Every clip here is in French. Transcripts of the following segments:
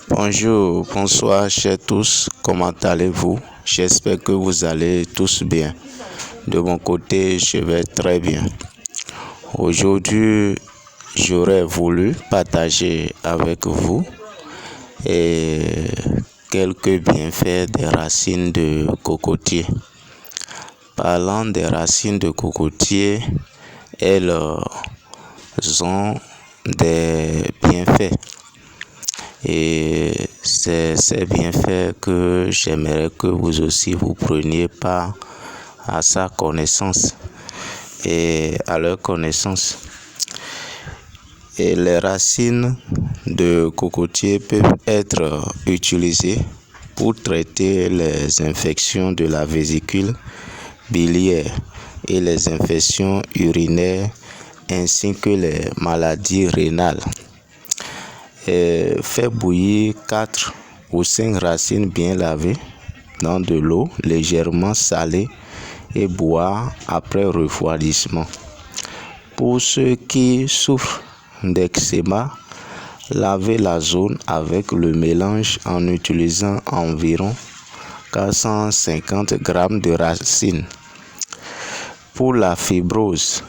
Bonjour, bonsoir chers tous, comment allez-vous? J'espère que vous allez tous bien. De mon côté, je vais très bien. Aujourd'hui, j'aurais voulu partager avec vous quelques bienfaits des racines de cocotier. Parlant des racines de cocotier, elles ont des bienfaits. Et c'est ces bienfaits que j'aimerais que vous aussi vous preniez part à sa connaissance et à leur connaissance. Et les racines de cocotier peuvent être utilisées pour traiter les infections de la vésicule biliaire et les infections urinaires ainsi que les maladies rénales. Fait bouillir 4 ou 5 racines bien lavées dans de l'eau légèrement salée et boire après refroidissement. Pour ceux qui souffrent d'eczéma, lavez la zone avec le mélange en utilisant environ 450 g de racines. Pour la fibrose,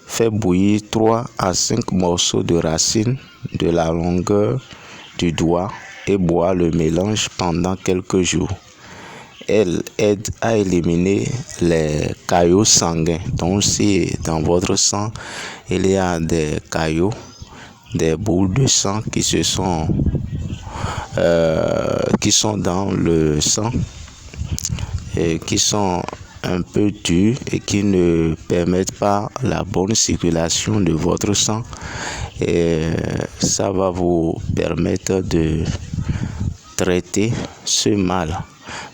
fait bouillir 3 à 5 morceaux de racines de la longueur du doigt et boire le mélange pendant quelques jours. Elle aide à éliminer les caillots sanguins. Donc si dans votre sang, il y a des caillots, des boules de sang qui sont dans le sang et qui sont un peu durs et qui ne permettent pas la bonne circulation de votre sang, et ça va vous permettre de traiter ce mal.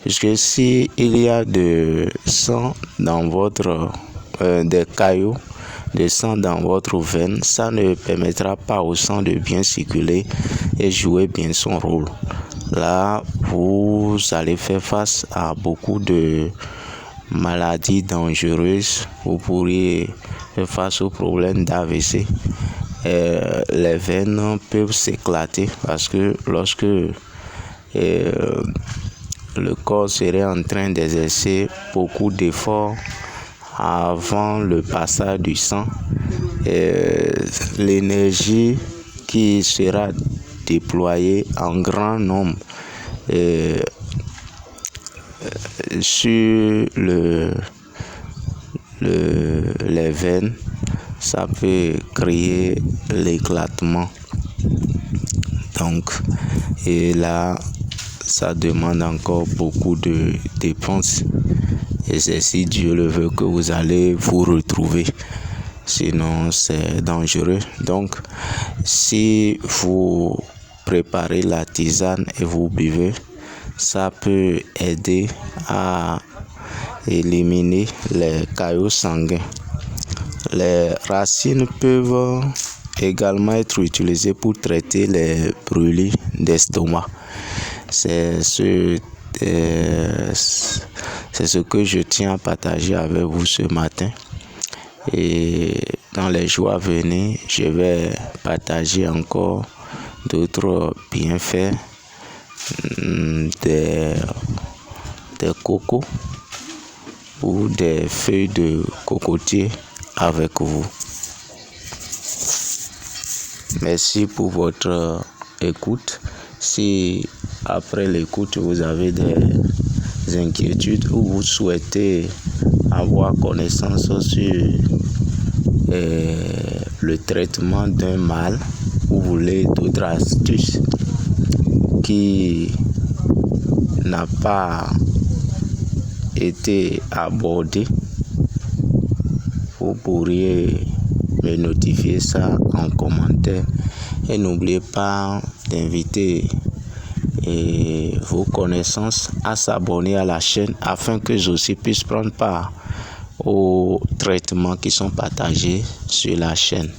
Puisque si il y a de sang dans des caillots de sang dans votre veine, ça ne permettra pas au sang de bien circuler et jouer bien son rôle. Là, vous allez faire face à beaucoup de maladies dangereuses. Vous pourriez faire face au problème d'AVC. Les veines peuvent s'éclater parce que lorsque le corps serait en train d'exercer beaucoup d'efforts avant le passage du sang, l'énergie qui sera déployée en grand nombre sur les veines, ça peut créer l'éclatement. Donc, et là, ça demande encore beaucoup de dépenses. Et c'est si Dieu le veut que vous allez vous retrouver. Sinon, c'est dangereux. Donc, si vous préparez la tisane et vous buvez, ça peut aider à éliminer les caillots sanguins. Les racines peuvent également être utilisées pour traiter les brûlis d'estomac. C'est ce que je tiens à partager avec vous ce matin. Et dans les jours à venir, je vais partager encore d'autres bienfaits des cocos ou des feuilles de cocotier avec vous. Merci pour votre écoute. Si après l'écoute vous avez des inquiétudes ou vous souhaitez avoir connaissance sur le traitement d'un mal, ou vous voulez d'autres astuces qui n'a pas été abordées, vous pourriez me notifier ça en commentaire. Et n'oubliez pas d'inviter vos connaissances à s'abonner à la chaîne afin que je aussi puisse prendre part aux traitements qui sont partagés sur la chaîne.